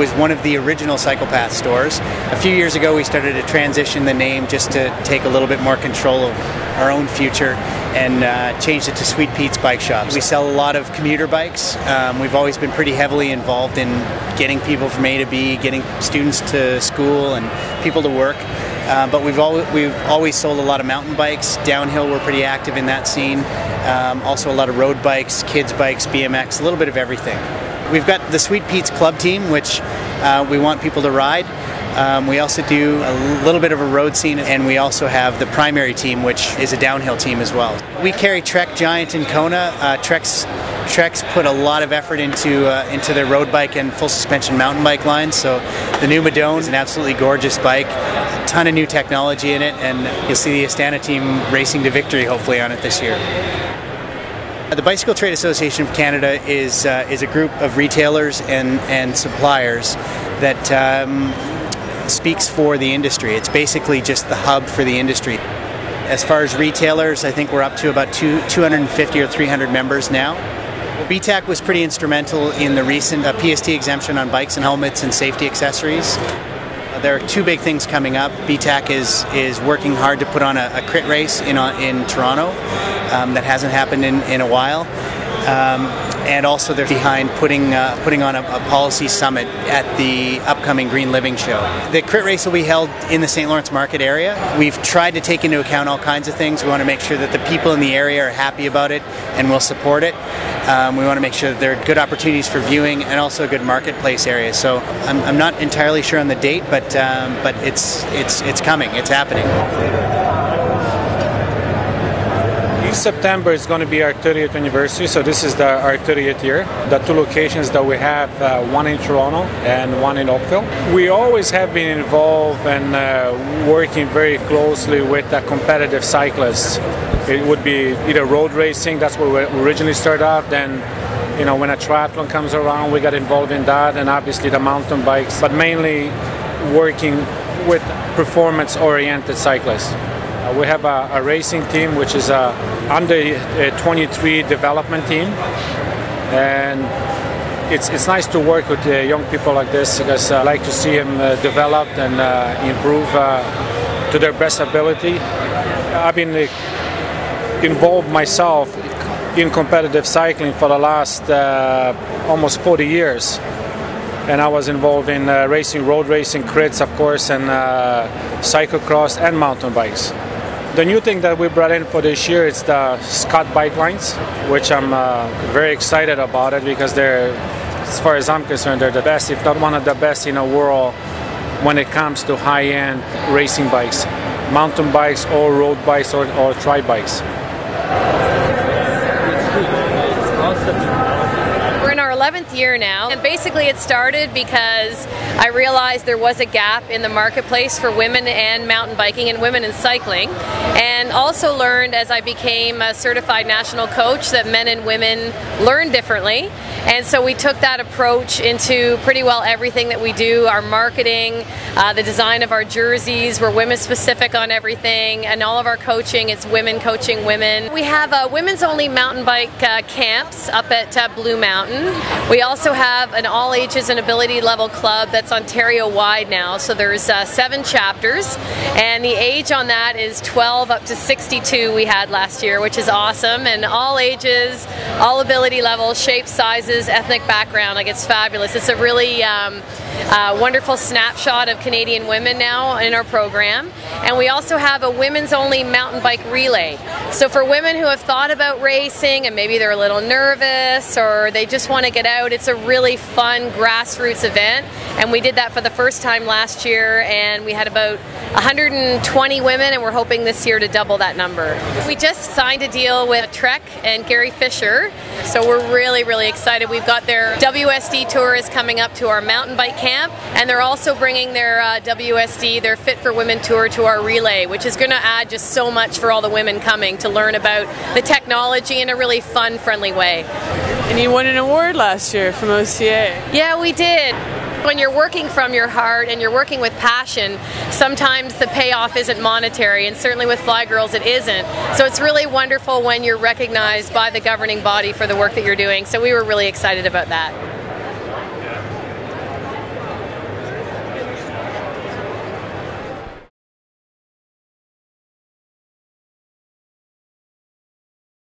was one of the original Cycle Path stores. A few years ago we started to transition the name just to take a little bit more control of our own future, and changed it to Sweet Pete's Bike Shops. We sell a lot of commuter bikes. We've always been pretty heavily involved in getting people from A to B, getting students to school and people to work. But we've always sold a lot of mountain bikes. Downhill, we're pretty active in that scene. Also a lot of road bikes, kids bikes, BMX, a little bit of everything. We've got the Sweet Pete's Club team, which we want people to ride. We also do a little bit of a road scene, and we also have the primary team, which is a downhill team as well. We carry Trek Giant in Kona. Trek's put a lot of effort into their road bike and full suspension mountain bike lines. So the new Madone is an absolutely gorgeous bike, a ton of new technology in it, and you'll see the Astana team racing to victory hopefully on it this year. The Bicycle Trade Association of Canada is a group of retailers and suppliers that speaks for the industry. It's basically just the hub for the industry. As far as retailers, I think we're up to about 250 or 300 members now. BTAC was pretty instrumental in the recent PST exemption on bikes and helmets and safety accessories. There are two big things coming up. BTAC is working hard to put on a crit race in Toronto that hasn't happened in a while. And also they're behind putting on a policy summit at the upcoming Green Living Show. The crit race will be held in the St. Lawrence Market area. We've tried to take into account all kinds of things. We want to make sure that the people in the area are happy about it and will support it. We want to make sure that there are good opportunities for viewing and also a good marketplace area. So I'm not entirely sure on the date, but it's coming. It's happening. September is going to be our 30th anniversary, so this is our 30th year. The two locations that we have, one in Toronto and one in Oakville. We always have been involved and working very closely with competitive cyclists. It would be either road racing, that's where we originally started out, then when a triathlon comes around we got involved in that, and obviously the mountain bikes, but mainly working with performance-oriented cyclists. We have a racing team, which is under 23 development team, and it's nice to work with young people like this because I like to see them develop and improve to their best ability. I've been involved myself in competitive cycling for the last almost 40 years. And I was involved in racing, road racing, crits, of course, and cyclocross and mountain bikes. The new thing that we brought in for this year is the Scott bike lines, which I'm very excited about it because they're, as far as I'm concerned, they're the best, if not one of the best in the world when it comes to high-end racing bikes, mountain bikes or road bikes or tri bikes. We're in our 11th year now, and basically it started because I realized there was a gap in the marketplace for women and mountain biking and women in cycling, and also learned as I became a certified national coach that men and women learn differently, and so we took that approach into pretty well everything that we do, our marketing, the design of our jerseys, we're women specific on everything, and all of our coaching, it's women coaching women. We have women's only mountain bike camps up at Blue Mountain. We also have an all ages and ability level club that's Ontario wide now, so there's 7 chapters, and the age on that is 12 up to 62 we had last year, which is awesome, and all ages, all ability levels, shapes, sizes, ethnic background, like it's fabulous. It's a really wonderful snapshot of Canadian women now in our program. And we also have a women's only mountain bike relay. So for women who have thought about racing and maybe they're a little nervous or they just want to get out, it's a really fun grassroots event. And we did that for the first time last year, and we had about 120 women, and we're hoping this year to double that number. We just signed a deal with Trek and Gary Fisher, so we're really excited. We've got their WSD tour is coming up to our mountain bike camp, and they're also bringing their WSD, their Fit for Women tour, to our relay, which is going to add just so much for all the women coming to learn about the technology in a really fun, friendly way. And you won an award last year from OCA. Yeah, we did. When you're working from your heart and you're working with passion, sometimes the payoff isn't monetary, and certainly with Fly Girls it isn't. So it's really wonderful when you're recognized by the governing body for the work that you're doing. So we were really excited about that.